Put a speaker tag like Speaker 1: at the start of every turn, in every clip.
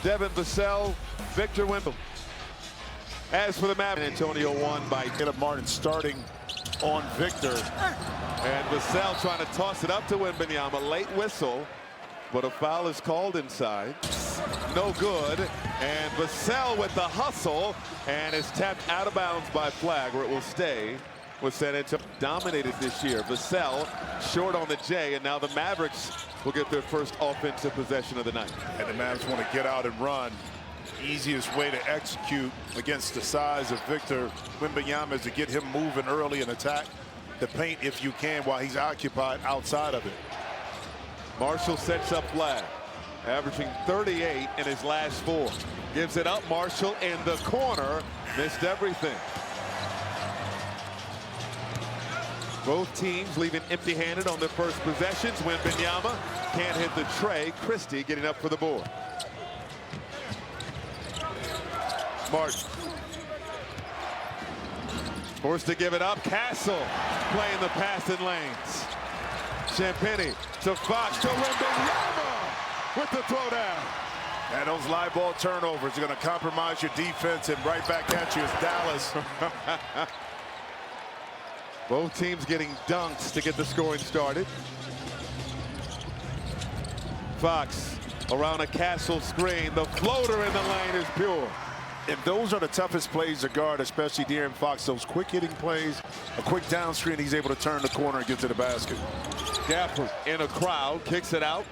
Speaker 1: Devin Vassell, Victor Wembanyama. As for the Mavericks, Antonio won by
Speaker 2: Caleb Martin starting on Victor.
Speaker 1: And Vassell trying to toss it up to Wembanyama. Late whistle, but a foul is called inside. No good. And Vassell with the hustle, and is tapped out of bounds by flag, where it will stay with San Antonio. Dominated this year. Vassell short on the J, and now the Mavericks will get their first offensive possession of the night.
Speaker 2: And the Mavs want to get out and run. Easiest way to execute against the size of Victor Wembanyama is to get him moving early and attack the paint if you can while he's occupied outside of it.
Speaker 1: Marshall sets up flag, averaging 38 in his last 4. Gives it up. Marshall in the corner, missed everything. Both teams leaving empty-handed on their first possessions. Wembanyama can't hit the tray. Christie getting up for the board. Martin forced to give it up. Castle playing the passing lanes. Champagnie to Fox to Wembanyama with the throwdown.
Speaker 2: And those live ball turnovers are going to compromise your defense, and right back at you is Dallas.
Speaker 1: Both teams getting dunks to get the scoring started. Fox around a Castle screen. The floater in the lane is pure.
Speaker 2: And those are the toughest plays to guard, especially De'Aaron Fox. Those quick hitting plays, a quick down screen, he's able to turn the corner and get to the basket.
Speaker 1: Gafford in a crowd, kicks it out.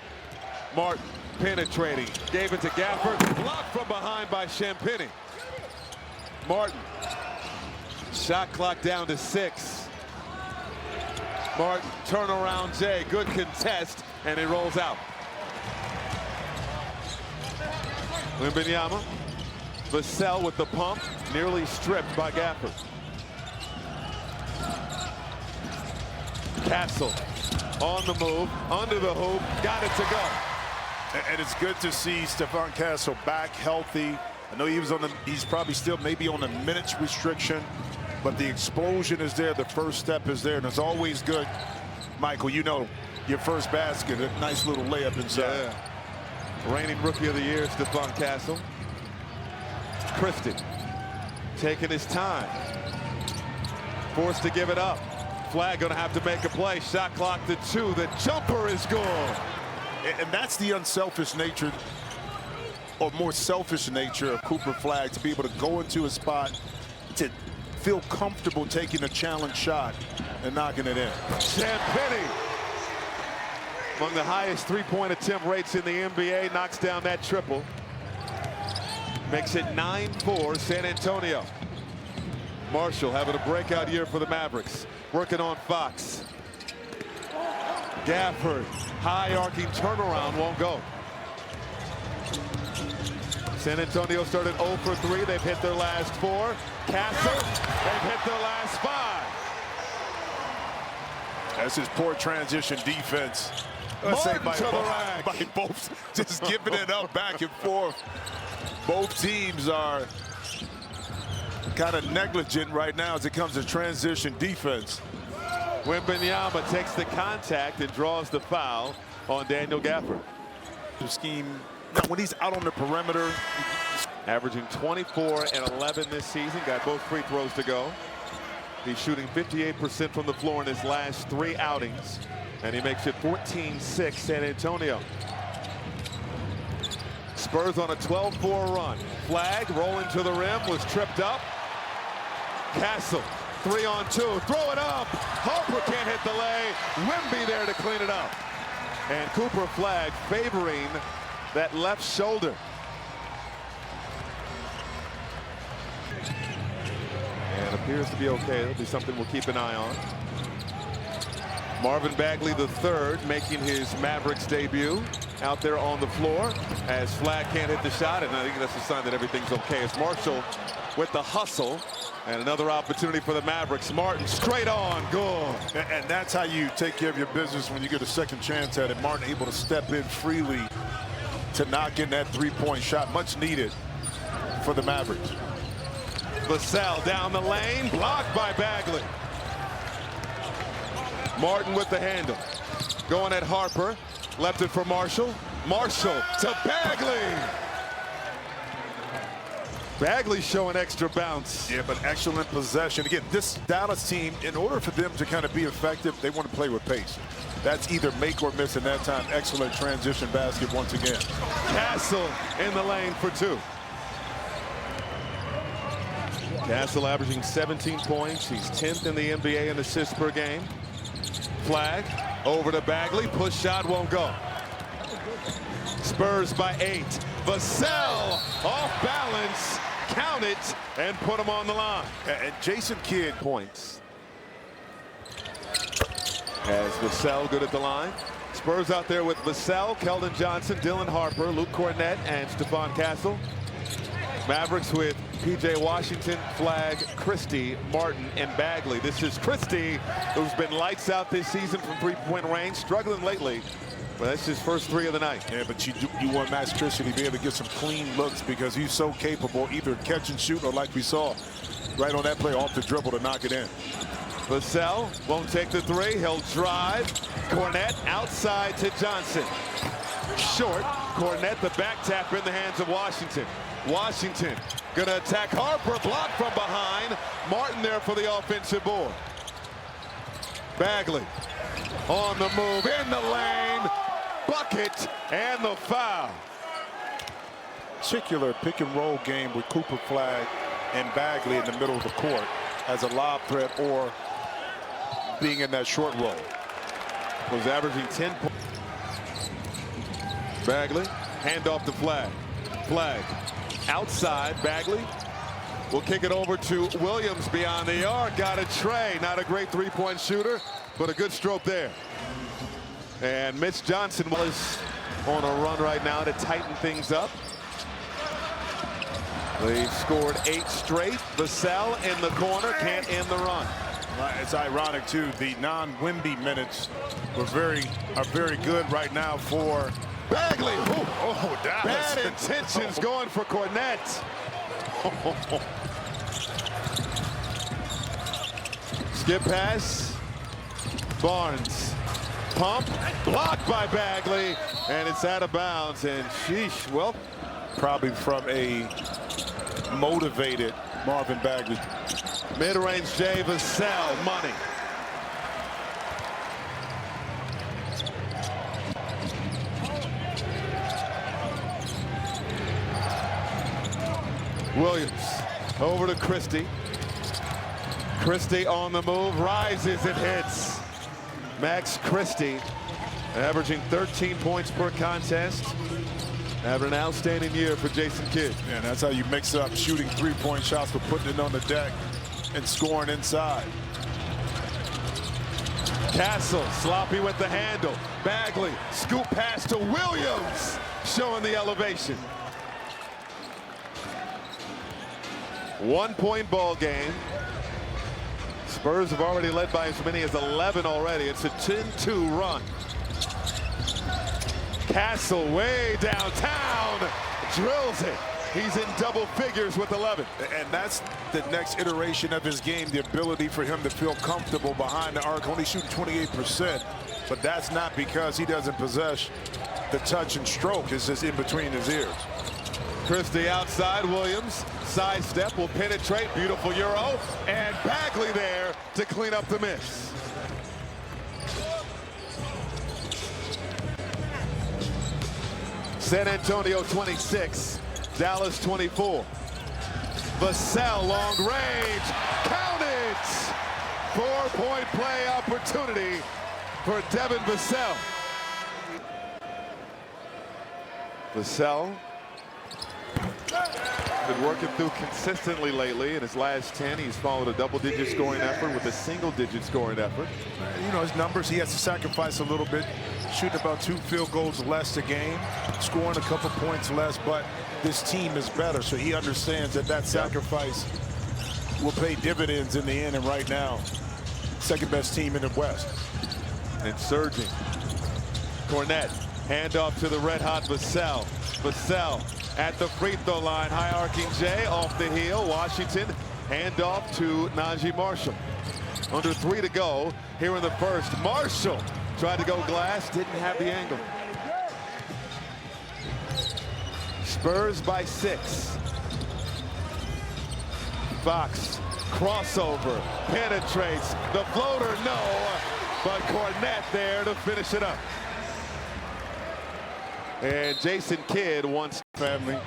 Speaker 1: Martin penetrating, gave it to Gafford, blocked from behind by Champagnie. Martin, shot clock down to 6. Martin, turnaround Jay, good contest, and it rolls out. Wembanyama. Vassell with the pump, nearly stripped by Gafford. Castle on the move, under the hoop, got it to go.
Speaker 2: And it's good to see Stephon Castle back healthy. I know he was on he's probably still maybe on a minutes restriction, but the explosion is there, the first step is there, and it's always good, Michael, you know, your first basket, a nice little layup inside.
Speaker 1: Yeah. Reigning Rookie of the Year, Stephon Castle. Christie taking his time, forced to give it up. Flag gonna have to make a play. Shot clock to 2. The jumper is good.
Speaker 2: And that's the unselfish nature, or more selfish nature, of Cooper Flagg, to be able to go into a spot, to feel comfortable taking a challenge shot and knocking it in.
Speaker 1: Champagnie, among the highest three-point attempt rates in the NBA, knocks down that triple. Makes it 9-4 San Antonio. Marshall having a breakout year for the Mavericks. Working on Fox. Gafford, high arcing turnaround, won't go. San Antonio started 0 for 3. They've hit their last 4. Castle, they've hit their last 5.
Speaker 2: That's his poor transition defense.
Speaker 1: Martin to the rack.
Speaker 2: By both, just giving it up back and forth. Both teams are kind of negligent right now as it comes to transition defense.
Speaker 1: Wembanyama takes the contact and draws the foul on Daniel Gafford.
Speaker 2: The scheme, now when he's out on the perimeter.
Speaker 1: Averaging 24 and 11 this season, got both free throws to go. He's shooting 58% from the floor in his last 3 outings, and he makes it 14-6 San Antonio. Spurs on a 12-4 run. Flag rolling to the rim, was tripped up. Castle, 3-on-2, throw it up. Harper can't hit the lay. Wemby there to clean it up. And Cooper Flagg favoring that left shoulder. And appears to be okay. It'll be something we'll keep an eye on. Marvin Bagley III making his Mavericks debut out there on the floor as Flagg can't hit the shot, and I think that's a sign that everything's okay. It's Marshall with the hustle, and another opportunity for the Mavericks. Martin straight on, good.
Speaker 2: And that's how you take care of your business when you get a second chance at it. Martin able to step in freely to knock in that three-point shot, much needed for the Mavericks.
Speaker 1: Vassell down the lane, blocked by Bagley. Martin with the handle. Going at Harper. Left it for Marshall. Marshall to Bagley. Bagley showing extra bounce.
Speaker 2: Yeah, but excellent possession. Again, this Dallas team, in order for them to kind of be effective, they want to play with pace. That's either make or miss in that time. Excellent transition basket once again.
Speaker 1: Castle in the lane for 2. Castle averaging 17 points. He's 10th in the NBA in assists per game. Flag over to Bagley. Push shot won't go. Spurs by 8. Vassell off balance. Count it and put him on the line.
Speaker 2: And Jason Kidd
Speaker 1: points. As Vassell good at the line. Spurs out there with Vassell, Keldon Johnson, Dylan Harper, Luke Cornett, and Stephon Castle. Mavericks with P.J. Washington, Flag, Christie, Martin, and Bagley. This is Christie, who's been lights out this season from three-point range, struggling lately. But that's his first 3 of the night.
Speaker 2: Yeah, but you want Max Christie to be able to get some clean looks because he's so capable, either catch and shoot or, like we saw right on that play, off the dribble to knock it in.
Speaker 1: Vassell won't take the 3. He'll drive. Cornett outside to Johnson. Short. Cornett, the back tap in the hands of Washington. Washington gonna attack Harper, blocked from behind. Martin there for the offensive board. Bagley on the move, in the lane, bucket, and the foul.
Speaker 2: Particular pick and roll game with Cooper, Flag, and Bagley in the middle of the court as a lob threat or being in that short roll.
Speaker 1: Was averaging 10 points. Bagley, hand off to Flag. Flag outside. Bagley will kick it over to Williams beyond the arc. Got a tray. Not a great three-point shooter, but a good stroke there. And Mitch Johnson was on a run right now to tighten things up. They've scored 8 straight. Vassell in the corner, can't end the run.
Speaker 2: It's ironic too. The non-Wemby minutes are very good right now for
Speaker 1: Bagley.
Speaker 2: Oh, Dallas.
Speaker 1: Bad intentions going for Cornett. Skip pass. Barnes. Pump. Blocked by Bagley. And it's out of bounds. And sheesh, well,
Speaker 2: probably from a motivated Marvin Bagley.
Speaker 1: Mid-range Jay Vassell, money. Williams over to Christie. Christie on the move, rises and hits. Max Christie averaging 13 points per contest. Having an outstanding year for Jason Kidd.
Speaker 2: Yeah, and that's how you mix up shooting three-point shots with putting it on the deck and scoring inside.
Speaker 1: Castle sloppy with the handle. Bagley scoop pass to Williams, showing the elevation. 1-point ball game. Spurs have already led by as many as 11 already. It's a 10-2 run. Castle way downtown, drills it. He's in double figures with 11.
Speaker 2: And that's the next iteration of his game, the ability for him to feel comfortable behind the arc, only shooting 28%. But that's not because he doesn't possess the touch and stroke. It's just in between his ears.
Speaker 1: Christie outside, Williams, sidestep, will penetrate, beautiful Euro, and Bagley there to clean up the miss. San Antonio 26, Dallas 24. Vassell long range, count it! 4-point play opportunity for Devin Vassell. Vassell been working through consistently lately. In his last 10, he's followed a double-digit scoring effort with a single-digit scoring effort.
Speaker 2: You know, his numbers, he has to sacrifice a little bit, shooting about 2 field goals less a game, scoring a couple points less, but this team is better, so he understands that that sacrifice will pay dividends in the end, and right now, second-best team in the West.
Speaker 1: And surging. Cornett, handoff to the red-hot Vassell. Vassell at the free throw line, high-arcing Jay off the heel. Washington, handoff to Najee Marshall. Under 3 to go here in the first. Marshall tried to go glass, didn't have the angle. Spurs by 6. Fox, crossover, penetrates, the floater, no, but Cornette there to finish it up. And Jason Kidd wants
Speaker 2: family.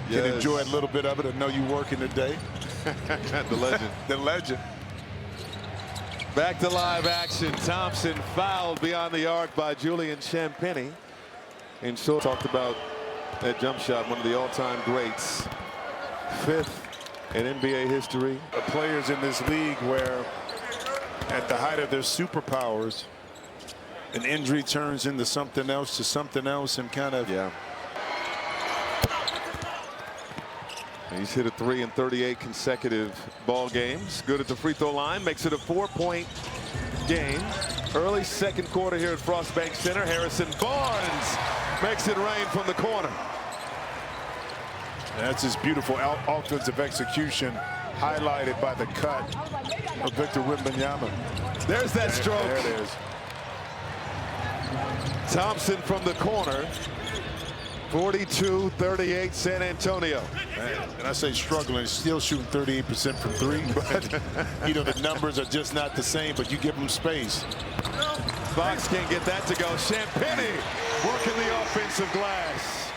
Speaker 2: Can enjoy a little bit of it. I know you working today.
Speaker 1: The legend.
Speaker 2: The legend.
Speaker 1: Back to live action. Thompson fouled beyond the arc by Julian Champagnie. And so talked about that jump shot, one of the all-time greats. 5th in NBA history.
Speaker 2: The players in this league where at the height of their superpowers, an injury turns into something else to something else and kind of.
Speaker 1: Yeah. He's hit a 3 in 38 consecutive ball games. Good at the free throw line. Makes it a 4-point game. Early second quarter here at Frostbank Center. Harrison Barnes makes it rain from the corner.
Speaker 2: That's his beautiful offensive execution, highlighted by the cut of Victor Wembanyama.
Speaker 1: There's that stroke.
Speaker 2: There it is.
Speaker 1: Thompson from the corner. 42-38 San Antonio.
Speaker 2: And I say struggling, still shooting 38% from 3, but you know the numbers are just not the same, but you give them space.
Speaker 1: Fox can't get that to go. Champagnie working the offensive glass.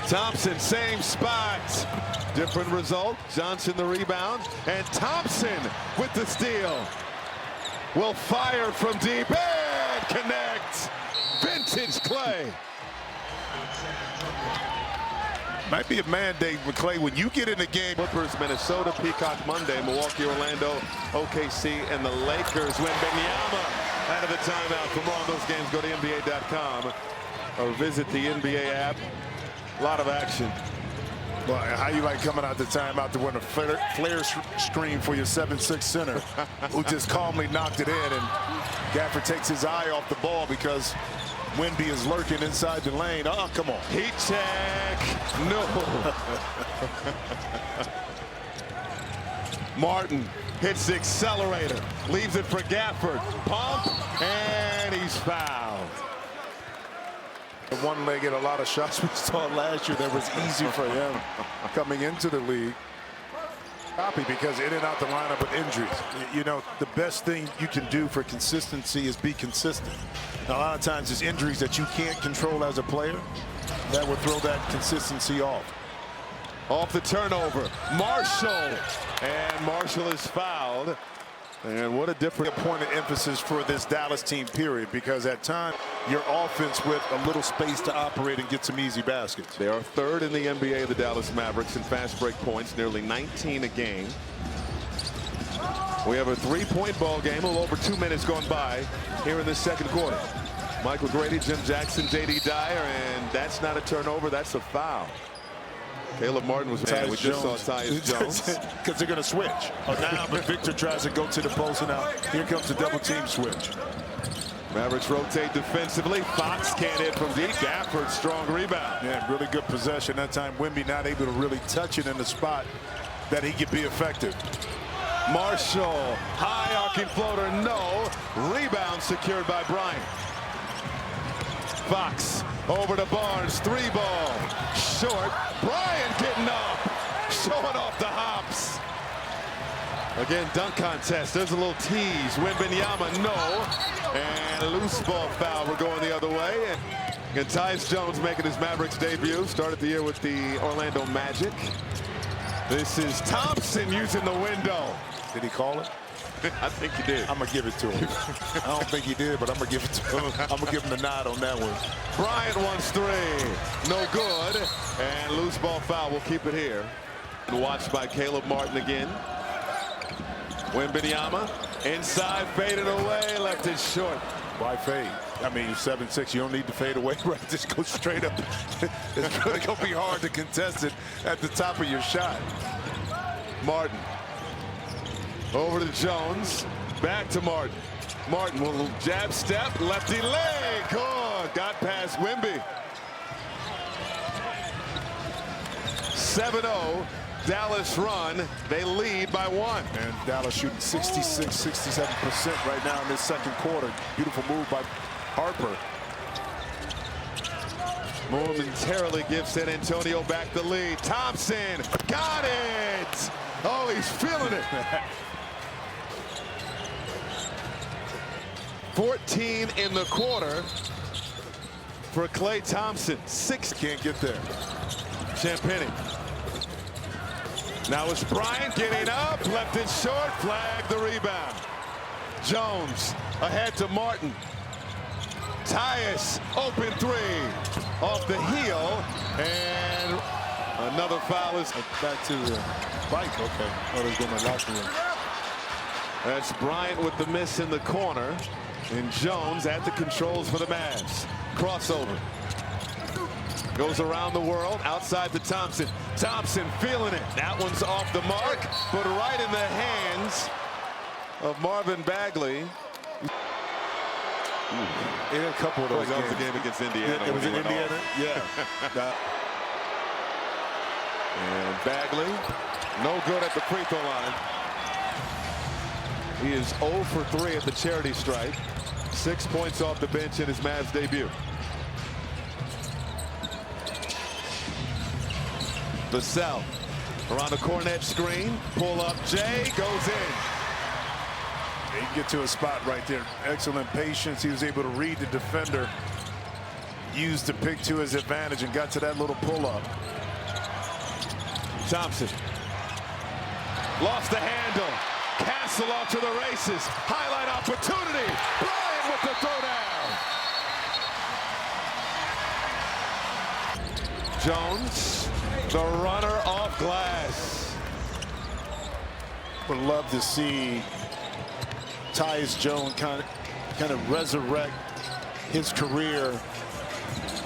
Speaker 1: Thompson, same spot. Different result. Johnson the rebound. And Thompson with the steal. Will fire from deep and connect. Vintage Clay.
Speaker 2: Might be a mandate with Clay when you get in the game.
Speaker 1: Clippers, Minnesota, Peacock Monday, Milwaukee, Orlando, OKC, and the Lakers. Wembanyama out of the timeout. For more on those games, go to NBA.com or visit the NBA app. A lot of action.
Speaker 2: Well, how you like coming out the timeout to win a flare screen for your 7'6" center who just calmly knocked it in, and Gafford takes his eye off the ball because Wemby is lurking inside the lane. Oh, come on.
Speaker 1: Heat check. No. Martin hits the accelerator. Leaves it for Gafford. Pump. And he's fouled.
Speaker 2: One leg at a lot of shots we saw last year that was easy for him coming into the league. Copy because in and out the lineup with injuries. You know, the best thing you can do for consistency is be consistent. Now, a lot of times it's injuries that you can't control as a player that will throw that consistency off.
Speaker 1: Off the turnover, Marshall. And Marshall is fouled. And what a different
Speaker 2: point of emphasis for this Dallas team, period, because at times your offense with a little space to operate and get some easy baskets.
Speaker 1: They are 3rd in the NBA, the Dallas Mavericks, in fast break points, nearly 19 a game. We have a 3-point ball game, a little over 2 minutes going by here in the second quarter. Michael Grady, Jim Jackson, J.D. Dyer, and that's not a turnover, that's a foul. Caleb Martin was
Speaker 2: Tyus
Speaker 1: we just saw Tyus Jones.
Speaker 2: Because they're going to switch. Oh, now, but Victor tries to go to the post, and now here comes the double team switch.
Speaker 1: Mavericks rotate defensively. Fox can't hit from deep. Gafford, strong rebound.
Speaker 2: Yeah, really good possession. That time Wemby not able to really touch it in the spot that he could be effective.
Speaker 1: Marshall, high arcing floater, no. Rebound secured by Bryant. Fox over to Barnes, 3-ball, short. Bryant getting up, showing off the hops. Again, dunk contest. There's a little tease. Wembanyama, no. And loose ball foul. We're going the other way. And Tyus Jones making his Mavericks debut. Started the year with the Orlando Magic. This is Thompson using the window.
Speaker 2: Did he call it?
Speaker 1: I think he did.
Speaker 2: I'm going to give it to him. I don't think he did, but I'm going to give it to him. I'm going to give him the nod on that one.
Speaker 1: Bryant wants 3. No good. And loose ball foul. We'll keep it here. Watched by Caleb Martin again. Wembanyama inside, faded away, left it short.
Speaker 2: Why fade? I mean, 7'6", you don't need to fade away, right? Just go straight up. It's really going to be hard to contest it at the top of your shot.
Speaker 1: Martin. Over to Jones. Back to Martin. Martin will jab step. Lefty leg. Oh, got past Wemby. 7-0. Dallas run. They lead by 1.
Speaker 2: And Dallas shooting 66, 67% right now in this second quarter. Beautiful move by Harper.
Speaker 1: momentarily gives San Antonio back the lead. Thompson got it. Oh, he's feeling it. 14 in the quarter for Klay Thompson. 6
Speaker 2: can't get there.
Speaker 1: Champagnie. Now it's Bryant getting up, left it short, flag the rebound. Jones ahead to Martin. Tyus, open three, off the heel, and another foul is
Speaker 2: back to the bike. Okay, oh, they're going to locker room.
Speaker 1: That's Bryant with the miss in the corner, and Jones at the controls for the Mavs. Crossover. Goes around the world, outside to Thompson. Thompson feeling it. That one's off the mark, but right in the hands of Marvin Bagley.
Speaker 2: In a couple of those
Speaker 1: that
Speaker 2: games.
Speaker 1: was the game against Indiana.
Speaker 2: It was in Indiana? Yeah.
Speaker 1: And Bagley, no good at the free throw line. He is 0 for 3 at the charity stripe. 6 points off the bench in his Mavs debut. Vassell around the Cornet screen. Pull up, Jay goes in.
Speaker 2: He can get to a spot right there. Excellent patience. He was able to read the defender, used the pick to his advantage, and got to that little pull-up.
Speaker 1: Thompson lost the handle. Castle off to the races. Highlight opportunity. Bryant with the throwdown. Jones, the runner off glass.
Speaker 2: Would love to see Tyus Jones kind of resurrect his career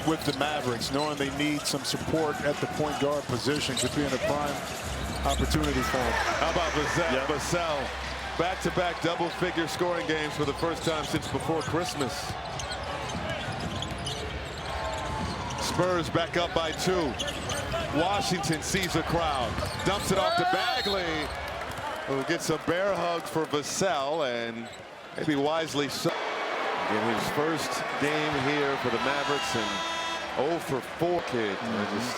Speaker 2: with the Mavericks, knowing they need some support at the point guard position. Could be in a prime opportunity for him.
Speaker 1: How about Vassell?
Speaker 2: Yep.
Speaker 1: Vassell, back-to-back double-figure scoring games for the first time since before Christmas. Spurs back up by 2. Washington sees a crowd, dumps it off to Bagley, who gets a bear hug for Vassell, and maybe wisely so. In his first game here for the Mavericks, and 0 for 4 kid. I just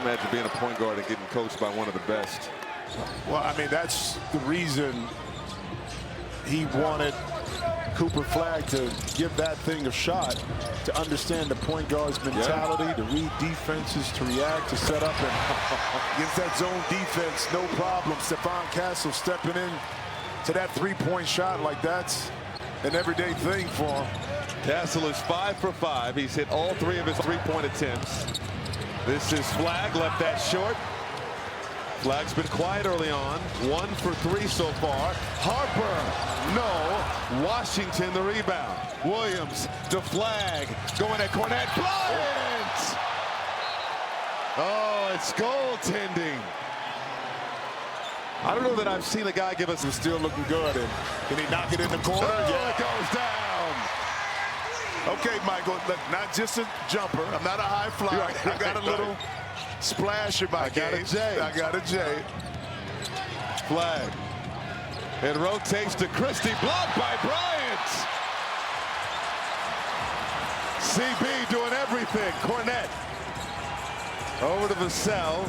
Speaker 1: imagine being a point guard and getting coached by one of the best.
Speaker 2: Well, I mean, that's the reason he wanted Cooper Flagg to give that thing a shot, to understand the point guard's mentality, to read defenses, to react, to set up, and against that zone defense, no problem. Stephon Castle stepping in to that three-point shot like that's an everyday thing for him.
Speaker 1: Castle is 5 for 5. He's hit all 3 of his three-point attempts. This is Flagg, left that short. Flagg's been quiet early on. 1 for 3 so far. Harper, no. Washington the rebound. Williams to Flagg, going at Cornet. Bryant! Oh, it's goaltending. I don't know that I've seen a guy give us.
Speaker 2: He's still looking good. And can he knock it in the corner?
Speaker 1: Oh, it goes down.
Speaker 2: Okay, Michael, look, not just a jumper. I'm not a high flyer.
Speaker 1: Right.
Speaker 2: I got a little splash in my game.
Speaker 1: got a J.
Speaker 2: I got a J.
Speaker 1: Flagg. It rotates to Christie, blocked by Bryant. CB doing everything. Cornet over to Vassell.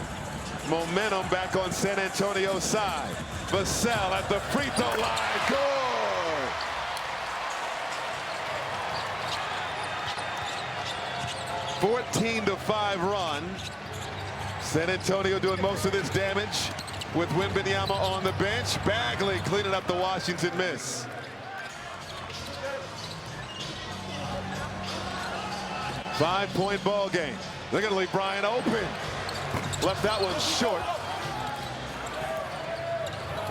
Speaker 1: Momentum back on San Antonio's side. Vassell at the free throw line. Good. (14-5) run. San Antonio doing most of this damage with Wembanyama on the bench. Bagley cleaning up the Washington miss. Five-point ball game. They're going to leave Bryant open. Left that one short.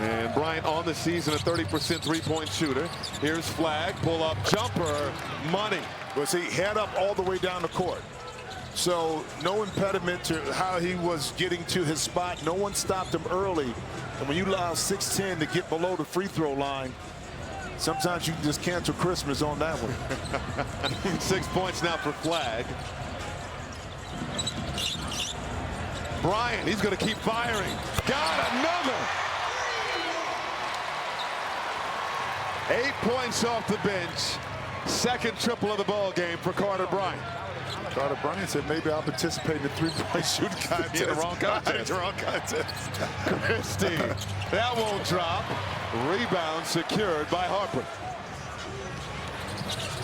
Speaker 1: And Bryant on the season, a 30% three-point shooter. Here's Flagg, pull-up jumper, money.
Speaker 2: Well, see, head up all the way down the court. So no impediment to how he was getting to his spot. No one stopped him early. And when you allow 6'10" to get below the free throw line, sometimes you can just cancel Christmas on that one.
Speaker 1: 6 points now for Flagg. Bryant, he's going to keep firing. Got another. 8 points off the bench. Second triple of the ball game for Carter Bryant.
Speaker 2: Carter Bryant said maybe I'll participate in the three-point shooting contest.
Speaker 1: In the wrong contest.
Speaker 2: The wrong contest.
Speaker 1: Christie, that won't drop. Rebound secured by Harper.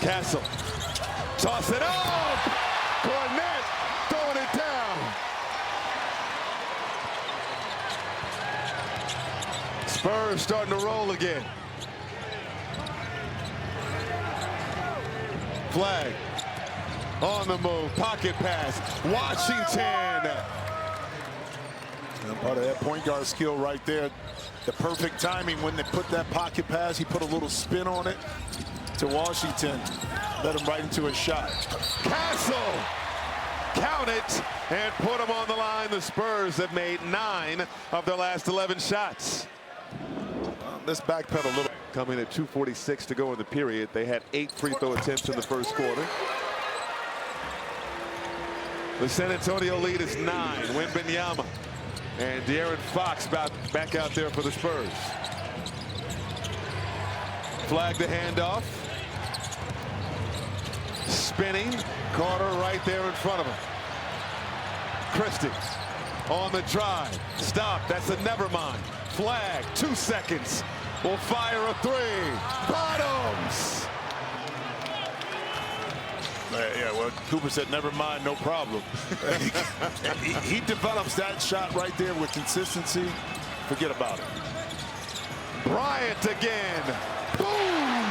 Speaker 1: Castle, toss it up. Cornette throwing it down. Spurs starting to roll again. Flag on the move, pocket pass, Washington.
Speaker 2: And part of that point guard skill right there. The perfect timing when they put that pocket pass. He put a little spin on it to Washington. Let him right into a shot.
Speaker 1: Castle, count it, and put him on the line. The Spurs have made 9 of their last 11 shots.
Speaker 2: Let's backpedal a little.
Speaker 1: Coming at 2:46 to go in the period. They had 8 free throw attempts in the first quarter. The San Antonio lead is 9. Wembanyama and De'Aaron Fox back out there for the Spurs. Flag the handoff. Spinning. Carter right there in front of him. Christie on the drive. Stop. That's a never mind. Flag. 2 seconds. Will fire a 3. Bottoms.
Speaker 2: Yeah, well, Cooper said, never mind, no problem. he develops that shot right there with consistency. Forget about it.
Speaker 1: Bryant again. Boom.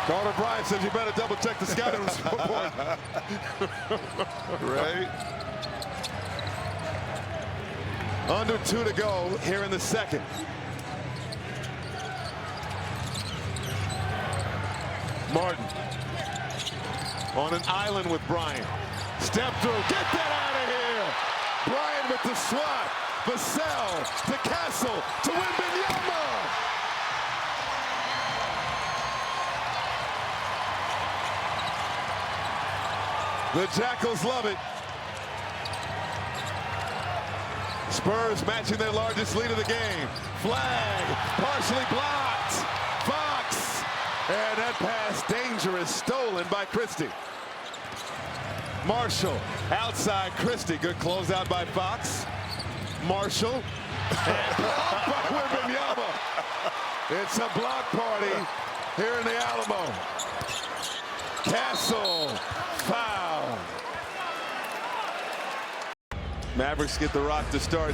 Speaker 1: Carter Bryant says you better double check the scouting report.
Speaker 2: Right.
Speaker 1: Under 2 to go here in the second. Martin on an island with Bryant. Step through. Get that out of here. Bryant with the swat. Vassell to Castle to Wembanyama. The Jackals love it. Spurs matching their largest lead of the game. Flag partially blocked. Fox. And that pass dangerous, stolen by Christie. Marshall outside Christie. Good closeout by Fox. Marshall. And blocked by Wembanyama. It's a block party here in the Alamo. Castle. Foul. Mavericks get the rock to start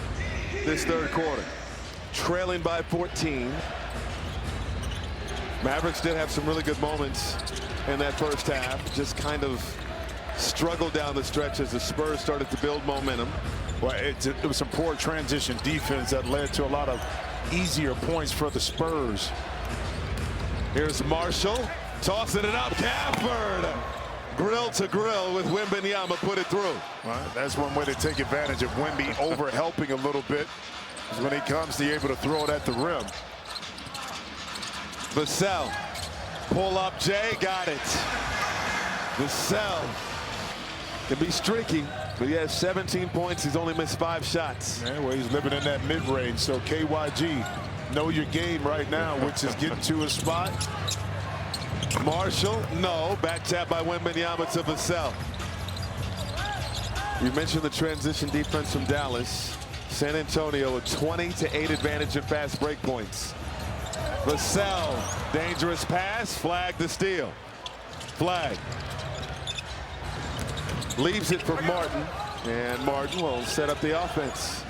Speaker 1: this third quarter. Trailing by 14. Mavericks did have some really good moments in that first half. Just kind of struggled down the stretch as the Spurs started to build momentum.
Speaker 2: Well, it was some poor transition defense that led to a lot of easier points for the Spurs.
Speaker 1: Here's Marshall tossing it up. Gafford. Grill to grill with Wembanyama, put it through.
Speaker 2: Right, that's one way to take advantage of Wemby over helping a little bit, is when he comes to be able to throw it at the rim.
Speaker 1: Vassell, pull up Jay, got it. Vassell can be streaky, but he has 17 points. He's only missed 5 shots.
Speaker 2: Yeah, well, he's living in that mid-range. So KYG, know your game right now, which is getting to a spot.
Speaker 1: Marshall, no. Back tap by Wembanyama to Vassell. You mentioned the transition defense from Dallas. San Antonio a 20-8 advantage in fast break points. Vassell, dangerous pass, flag the steal. Flag. Leaves it for Martin, and Martin will set up the offense.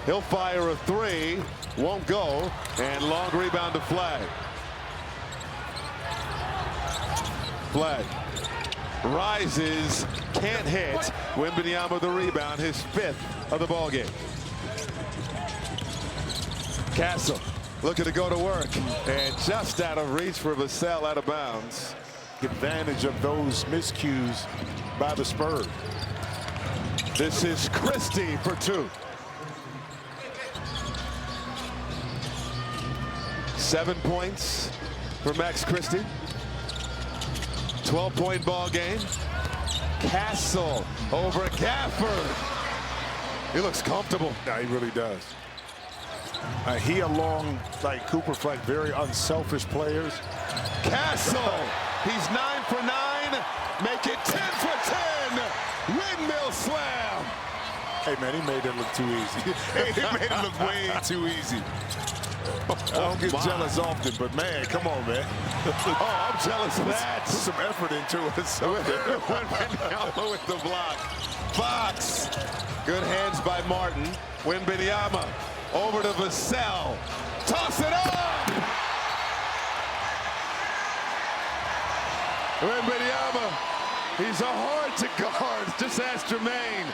Speaker 1: He'll fire a 3, won't go, and long rebound to Flag. Flag rises, can't hit. Wembanyama the rebound, his 5th of the ball game. Castle looking to go to work, and just out of reach for Vassell, out of bounds.
Speaker 2: Advantage of those miscues by the Spurs.
Speaker 1: This is Christie for 2. 7 points for Max Christie. 12-point ball game. Castle over Gafford. He looks comfortable.
Speaker 2: Yeah, he really does. He along like Cooper Fleck, very unselfish players.
Speaker 1: Castle, he's 9 for 9. Make it 10 for 10. Windmill slam.
Speaker 2: Hey, man, he made it look too easy. He made it look way too easy. I don't get jealous often, but, man, come on, man.
Speaker 1: Oh, I'm jealous of that.
Speaker 2: Put some effort into it.
Speaker 1: Wembanyama with the block. Fox. Good hands by Martin. Wembanyama over to Vassell. Toss it up. Wembanyama. He's a hard to guard. Just ask Jermaine.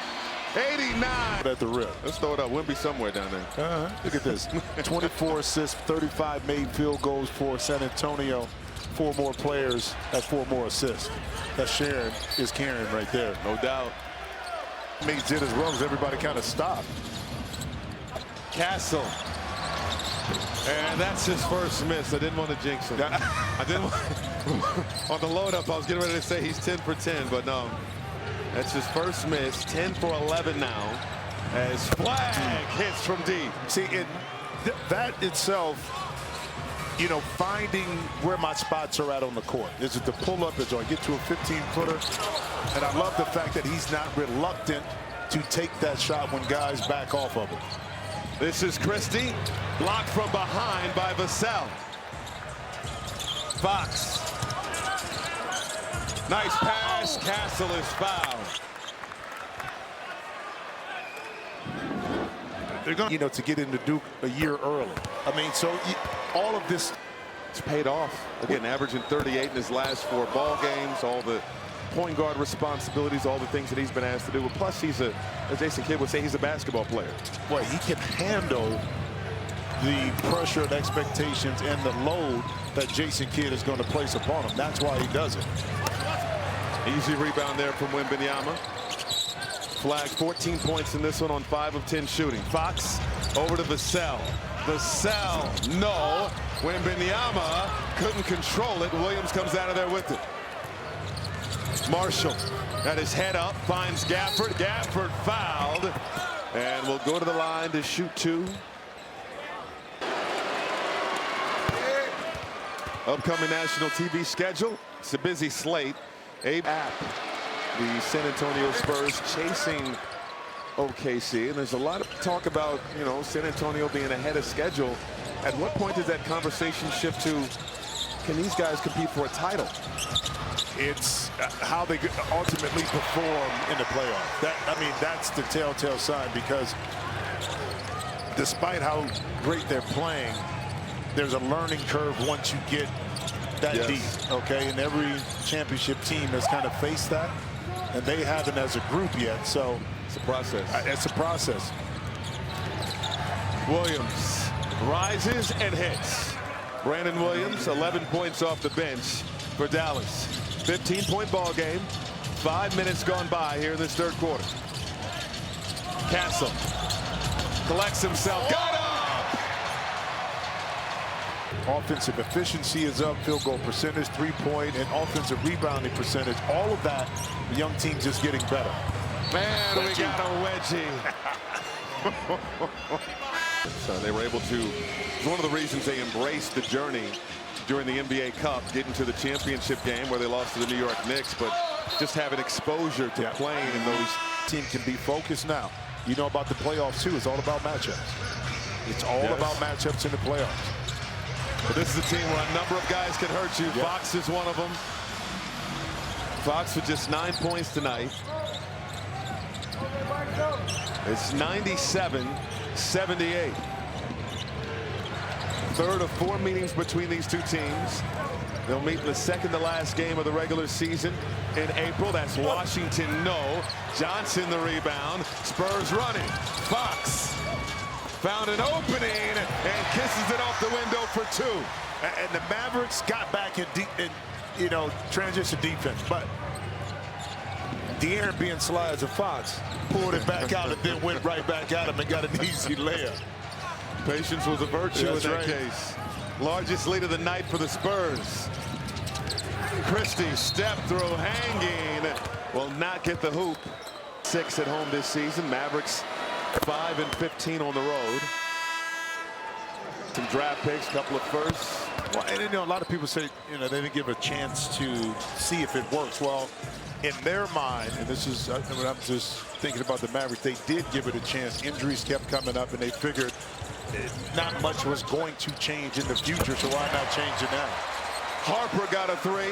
Speaker 1: 89.
Speaker 2: At the rim.
Speaker 1: Let's throw it up. Wemby somewhere down there.
Speaker 2: Look at this. 24 assists, 35 made field goals for San Antonio. 4 more players at 4 more assists. That Sharon is carrying right there.
Speaker 1: No doubt.
Speaker 2: Mates did as well as everybody kind of stopped.
Speaker 1: Castle. And that's his first miss. I didn't want to jinx him. I didn't want on the load up. I was getting ready to say he's 10 for 10, but no. That's his first miss. 10 for 11 now. As Flag hits from deep.
Speaker 2: See, that itself, you know, finding where my spots are at on the court. Is it the pull-up? Is it I get to a 15-footer? And I love the fact that he's not reluctant to take that shot when guys back off of it.
Speaker 1: This is Christie, blocked from behind by Vassell. Fox. Nice pass. Castle is fouled.
Speaker 2: They're going to, you know, to get into Duke a year early. I mean, so all of this.
Speaker 1: It's paid off. Again, averaging 38 in his last 4 ball games. All the point guard responsibilities, all the things that he's been asked to do. Plus, he's a, as Jason Kidd would say, he's a basketball player.
Speaker 2: Well, he can handle the pressure and expectations and the load that Jason Kidd is going to place upon him. That's why he does it.
Speaker 1: Easy rebound there from Wembanyama. Flag 14 points in this one on 5 of 10 shooting. Fox over to Vassell. Vassell, no. Wembanyama couldn't control it. Williams comes out of there with it. Marshall got his head up, finds Gafford. Gafford fouled, and will go to the line to shoot 2. Upcoming national TV schedule. It's a busy slate. Abe App, the San Antonio Spurs chasing OKC, and there's a lot of talk about, you know, San Antonio being ahead of schedule. At what point does that conversation shift to, can these guys compete for a title?
Speaker 2: It's how they ultimately perform in the playoffs. I mean, that's the telltale sign, because despite how great they're playing, there's a learning curve once you get that deep, okay? And every championship team has kind of faced that, and they haven't as a group yet. So
Speaker 1: it's a process.
Speaker 2: It's a process.
Speaker 1: Williams rises and hits. Brandon Williams, 11 points off the bench for Dallas. 15-point ball game. 5 minutes gone by here in this 3rd quarter. Castle collects himself. Got him!
Speaker 2: Offensive efficiency is up, field goal percentage, 3-point, and offensive rebounding percentage. All of that, the young team just getting better.
Speaker 1: Man, we got a wedgie. So they were able to, it's one of the reasons they embraced the journey during the NBA Cup, getting to the championship game where they lost to the New York Knicks, but just having exposure to playing in those.
Speaker 2: Team can be focused now. You know about the playoffs too. It's all about matchups. It's all about matchups in the playoffs.
Speaker 1: But this is a team where a number of guys can hurt you. Fox is one of them. Fox with just 9 points tonight. It's 97-78. 3rd of 4 meetings between these two teams. They'll meet in the 2nd to last game of the regular season in April. That's Washington, no. Johnson the rebound. Spurs running. Fox found an opening and kisses it off the window for 2.
Speaker 2: And the Mavericks got back in you know, transition defense, but De'Aaron, being sly as a fox, pulled it back out and then went right back at him and got an easy layup.
Speaker 1: Patience was a virtue in that case. Largest lead of the night for the Spurs. Christie step through hanging, will not get the hoop. 6 at home this season. Mavericks 5-15 on the road. some draft picks, a couple of firsts.
Speaker 2: Well, and you know, a lot of people say, you know, they didn't give a chance to see if it works. Well, in their mind, and this is what I'm just thinking about the Mavericks, they did give it a chance. Injuries kept coming up, and they figured not much was going to change in the future, so why not change it now?
Speaker 1: Harper got a 3.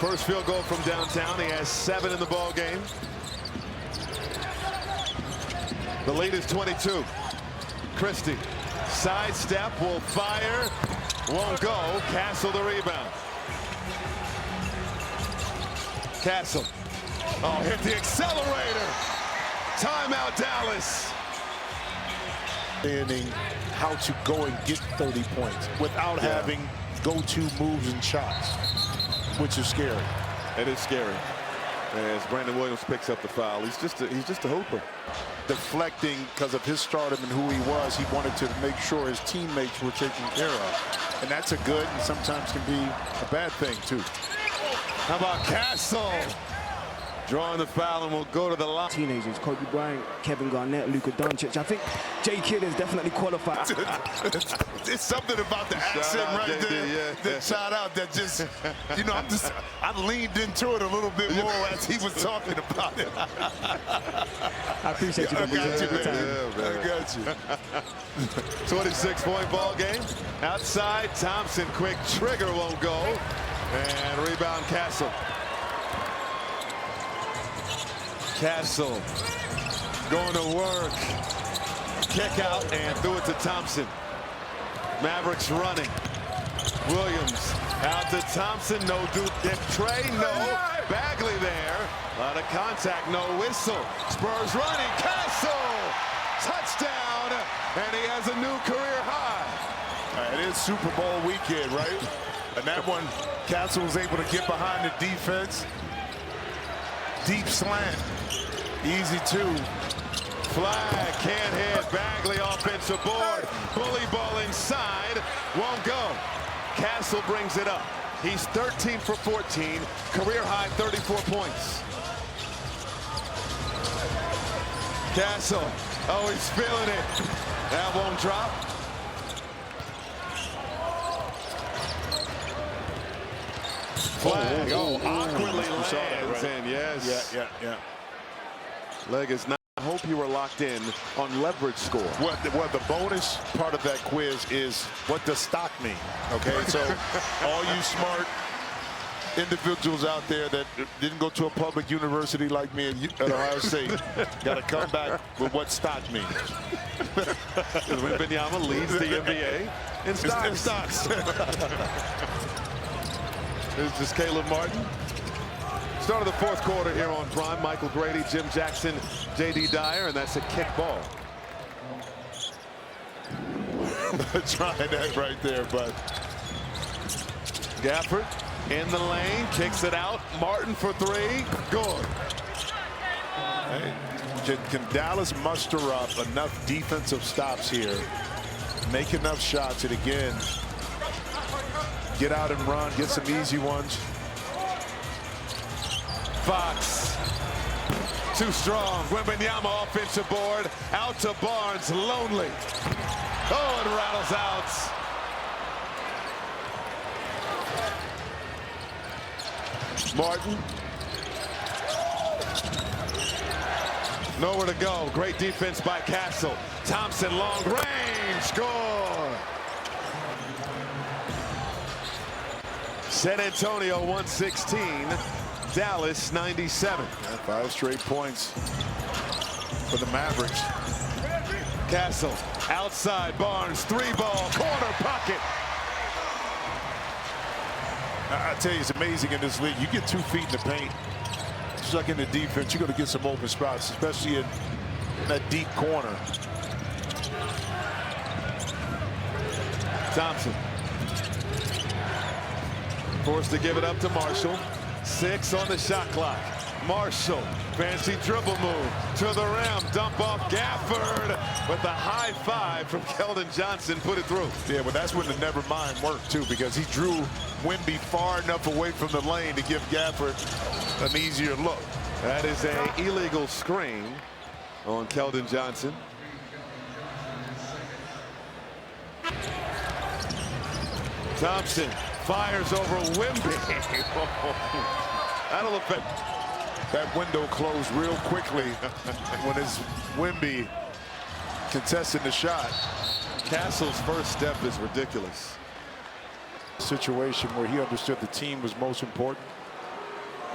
Speaker 1: First field goal from downtown. He has 7 in the ball game. The lead is 22. Christie, sidestep, will fire, won't go. Castle the rebound. Castle, oh, hit the accelerator. Timeout, Dallas.
Speaker 2: Understanding how to go and get 30 points without having go-to moves and shots, which is scary.
Speaker 1: It is scary. As Brandon Williams picks up the foul, he's just a hooper.
Speaker 2: Deflecting because of his stardom and who he was, he wanted to make sure his teammates were taken care of. And that's a good and sometimes can be a bad thing, too.
Speaker 1: How about Castle? Drawing the foul, and we'll go to the line.
Speaker 3: Teenagers, Kobe Bryant, Kevin Garnett, Luka Doncic. I think J. Kidd is definitely qualified.
Speaker 2: It's something about the accent right there. That shout out that just, you know, I leaned into it a little bit more as he was talking about it.
Speaker 3: I appreciate you.
Speaker 2: I got you, man. I got you.
Speaker 1: 26-point ball game. Outside, Thompson, quick trigger, won't go. And rebound, Castle. Castle going to work. Kick out and threw it to Thompson. Mavericks running. Williams out to Thompson. No Duke. Trey, no. Bagley there. A lot of contact, no whistle. Spurs running. Castle! Touchdown! And he has a new career high.
Speaker 2: It is Super Bowl weekend, right? And that one, Castle was able to get behind the defense. Deep slant. Easy 2.
Speaker 1: Flag, can't hit. Bagley offensive board. Bully ball inside. Won't go. Castle brings it up. He's 13 for 14. Career high 34 points. Castle. Oh, he's feeling it. That won't drop. Flag. Oh, awkwardly lands. And yes.
Speaker 2: Yeah.
Speaker 1: Leg is not. I hope you were locked in on leverage score.
Speaker 2: Well, the bonus part of that quiz is what does stock mean? Okay, so all you smart individuals out there that didn't go to a public university like me at Ohio State got to come back with what stock means.
Speaker 1: Wembanyama leads the NBA in stocks. This is Caleb Martin. Start of the fourth quarter here on Prime. Michael Grady, Jim Jackson, J.D. Dyer, and that's a kick ball.
Speaker 2: Trying that right there, but
Speaker 1: Gafford in the lane, kicks it out. Martin for 3. Good.
Speaker 2: Hey, can Dallas muster up enough defensive stops here, make enough shots, and again, get out and run, get some easy ones?
Speaker 1: Fox, too strong. Wembanyama offensive board, out to Barnes, lonely. Oh, it rattles out. Martin. Nowhere to go. Great defense by Castle. Thompson, long range, score. San Antonio 116. Dallas 97.
Speaker 2: 5 straight points for the Mavericks.
Speaker 1: Castle outside, Barnes 3-ball, corner pocket.
Speaker 2: I tell you, it's amazing in this league. You get 2 feet in the paint, stuck in the defense, you're going to get some open spots, especially in that deep corner.
Speaker 1: Thompson forced to give it up to Marshall. 6 on the shot clock. Marshall, fancy dribble move to the rim, dump off Gafford with the high 5 from Keldon Johnson, put it through.
Speaker 2: Yeah, but that's when the never mind worked too, because he drew Wemby far enough away from the lane to give Gafford an easier look.
Speaker 1: That is an illegal screen on Keldon Johnson. Thompson fires over Wimby. That'll affect.
Speaker 2: That window closed real quickly when it's Wimby contesting the shot.
Speaker 1: Castle's first step is ridiculous.
Speaker 2: Situation where he understood the team was most important.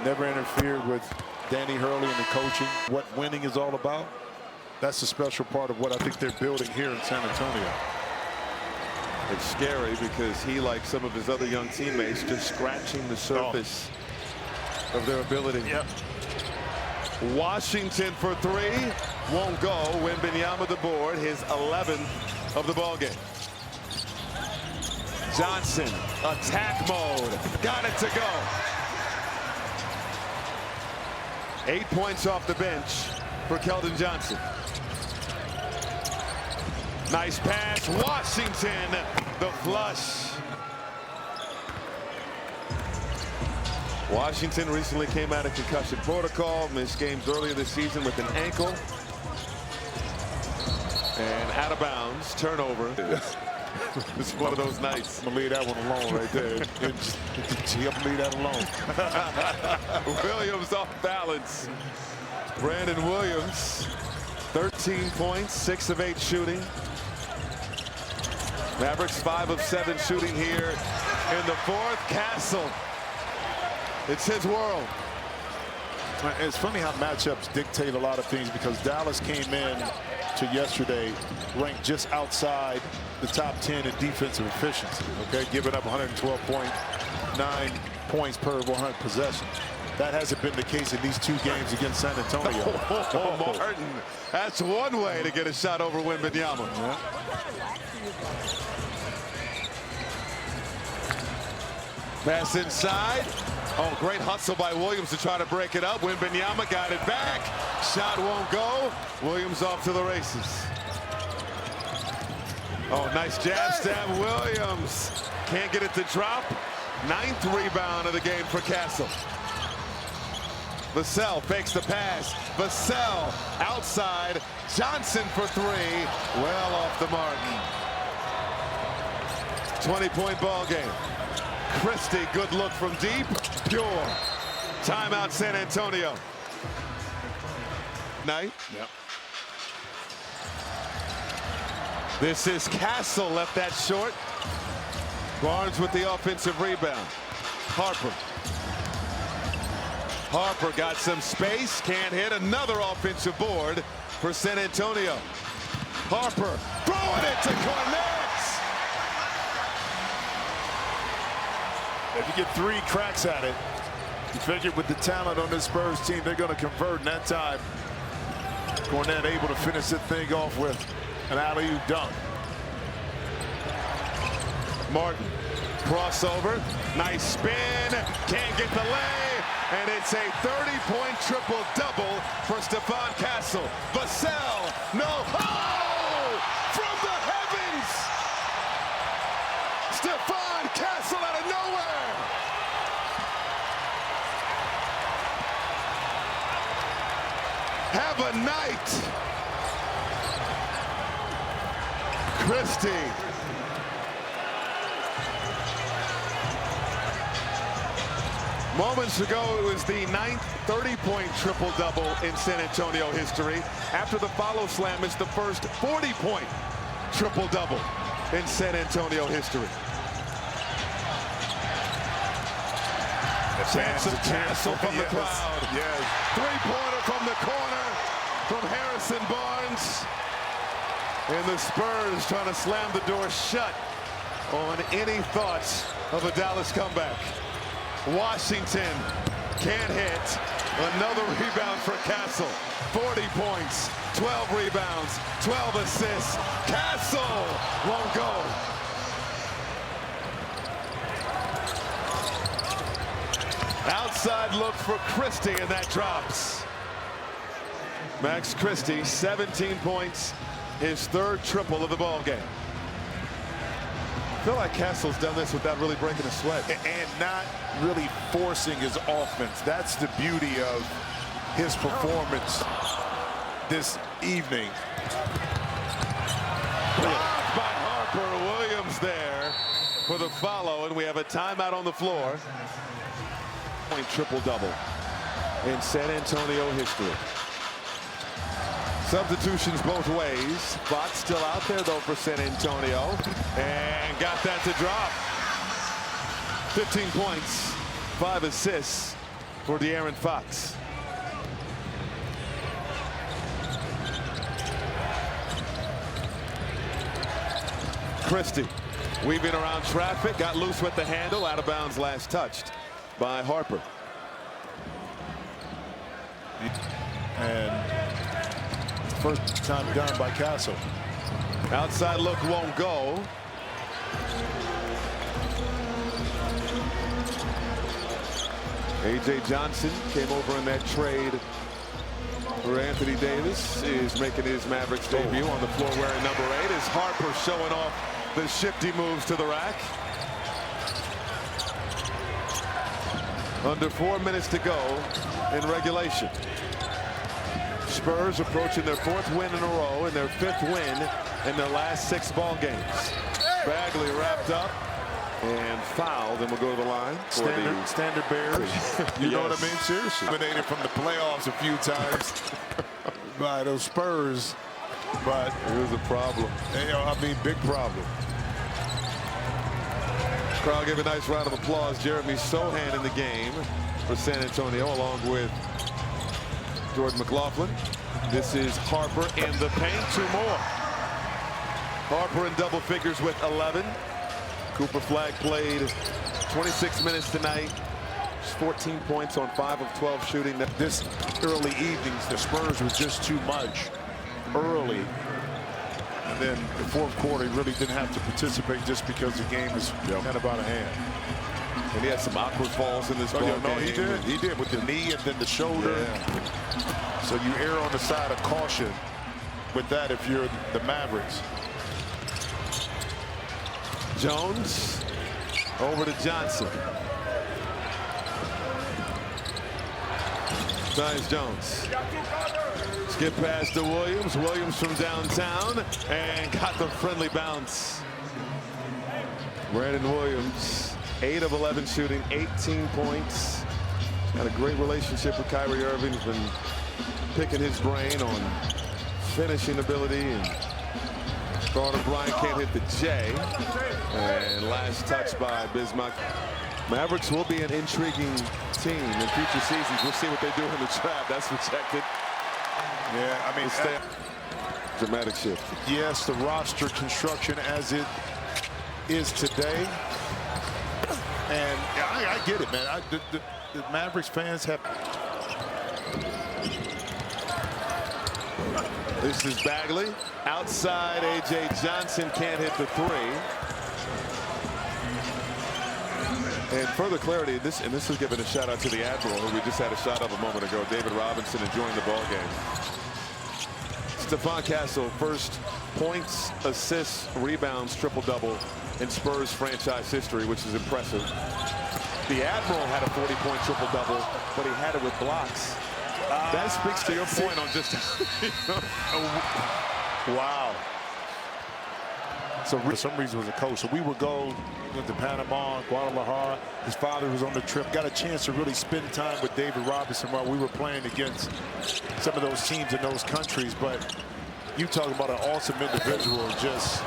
Speaker 2: Never interfered with Danny Hurley and the coaching. What winning is all about. That's a special part of what I think they're building here in San Antonio.
Speaker 1: It's scary because he, like some of his other young teammates, just scratching the surface of their ability.
Speaker 2: Yep.
Speaker 1: Washington for three. Won't go. Wembanyama the board. His 11th of the ballgame. Johnson, attack mode. Got it to go. 8 points off the bench for Keldon Johnson. Nice pass. Washington, the flush. Washington recently came out of concussion protocol, missed games earlier this season with an ankle. And out of bounds, turnover. It's one of those nights.
Speaker 2: I'm gonna leave that one alone right there. I'm gonna leave that alone.
Speaker 1: Williams off balance. Brandon Williams, 13 points, 6 of 8 shooting. Mavericks 5 of 7 shooting here in the fourth. Castle. It's his world.
Speaker 2: It's funny how matchups dictate a lot of things, because Dallas came in to yesterday ranked just outside the top 10 in defensive efficiency, okay, giving up 112.9 points per 100 possessions. That hasn't been the case in these 2 games against San Antonio.
Speaker 1: Oh, Martin, that's one way to get a shot over Wembanyama.
Speaker 2: Yeah.
Speaker 1: Pass inside. Oh, great hustle by Williams to try to break it up. Wembanyama got it back. Shot won't go. Williams off to the races. Oh, nice jab stab. Williams can't get it to drop. 9th rebound of the game for Castle. Vassell fakes the pass. Vassell outside. Johnson for 3. Well off the Martin. 20-point ball game. Christie, good look from deep. Pure. Timeout San Antonio. Knight.
Speaker 2: Yep.
Speaker 1: This is Castle, left that short. Barnes with the offensive rebound. Harper. Harper got some space, can't hit. Another offensive board for San Antonio. Harper throwing it to Cornette.
Speaker 2: If you get 3 cracks at it, you figure with the talent on this Spurs team, they're going to convert in that time. Cornette able to finish the thing off with an alley-oop dunk.
Speaker 1: Martin, crossover, nice spin, can't get the lay, and it's a 30-point triple-double for Stephon Castle. Vassell, no, oh! From the heavens! Stephon Castle out of nowhere! Have a night! Christie. Moments ago, it was the 9th 30-point triple-double in San Antonio history. After the follow slam, it's the first 40-point triple-double in San Antonio history. Chance of Castle from the crowd.
Speaker 2: Yes.
Speaker 1: 3-pointer from the corner from Harrison Barnes. And the Spurs trying to slam the door shut on any thoughts of a Dallas comeback. Washington can't hit. Another rebound for Castle. 40 points, 12 rebounds, 12 assists. Castle won't go. Outside look for Christie, and that drops. Max Christie, 17 points, his 3rd triple of the ball game. I feel like Castle's done this without really breaking a sweat.
Speaker 2: And not really forcing his offense. That's the beauty of his performance this evening.
Speaker 1: Blocked by Harper. Williams there. for the follow, and we have a timeout on the floor. Point triple-double in San Antonio history. Substitutions both ways. Fox still out there, though, for San Antonio. And got that to drop. 15 points, 5 assists for De'Aaron Fox. Christie weaving around traffic, got loose with the handle, out of bounds, last touched by Harper.
Speaker 2: And first time done by Castle.
Speaker 1: Outside look won't go. A.J. Johnson came over in that trade for Anthony Davis. Is making his Mavericks debut on the floor wearing number 8. Is Harper showing off the shifty moves to the rack. Under 4 minutes to go in regulation. Spurs approaching their 4th win in a row and their 5th win in their last 6 ball games. Bagley wrapped up and fouled, and we'll go to the line.
Speaker 2: Standard Bears. You know what I mean? Seriously. Eliminated from the playoffs a few times by those Spurs, but
Speaker 1: it was a problem.
Speaker 2: You know, I mean, big problem.
Speaker 1: Crowd gave a nice round of applause. Jeremy Sohan in the game for San Antonio, along with Jordan McLaughlin. This is Harper in the paint. 2 more. Harper in double figures with 11. Cooper Flag played 26 minutes tonight. 14 points on 5 of 12 shooting.
Speaker 2: This early evenings, the Spurs was just too much early. And then the 4th quarter, he really didn't have to participate just because the game was kind of out of hand.
Speaker 1: And he had some awkward falls in this ball game.
Speaker 2: No, he did. He did with the knee and then the shoulder.
Speaker 1: Yeah.
Speaker 2: So you err on the side of caution with that if you're the Mavericks.
Speaker 1: Jones over to Johnson. Tyus Jones. Skip pass to Williams. Williams from downtown and got the friendly bounce. Brandon Williams, 8 of 11 shooting, 18 points. Got a great relationship with Kyrie Irving. He's been picking his brain on finishing ability, and Gordon Bryant can't hit the J. And last touch by Bismack. Mavericks will be an intriguing team in future seasons. We'll see what they do in the trap. That's projected.
Speaker 2: Yeah, I mean,
Speaker 1: dramatic shift.
Speaker 2: Yes, the roster construction as it is today. And I get it, man. The Mavericks fans have.
Speaker 1: This is Bagley. Outside, A.J. Johnson can't hit the 3. And further clarity, this is giving a shout out to the Admiral, who we just had a shot of a moment ago. David Robinson enjoying the ball game. Stephon Castle, first points, assists, rebounds, triple-double in Spurs franchise history, which is impressive. The Admiral had a 40-point triple-double, but he had it with blocks. That speaks to your point on just
Speaker 2: wow. So for some reason was a coach. So we would go to Panama, Guadalajara. His father was on the trip. Got a chance to really spend time with David Robinson while we were playing against some of those teams in those countries. But you talk about an awesome individual. Just,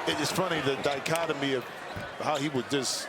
Speaker 2: it's funny the dichotomy of how he would just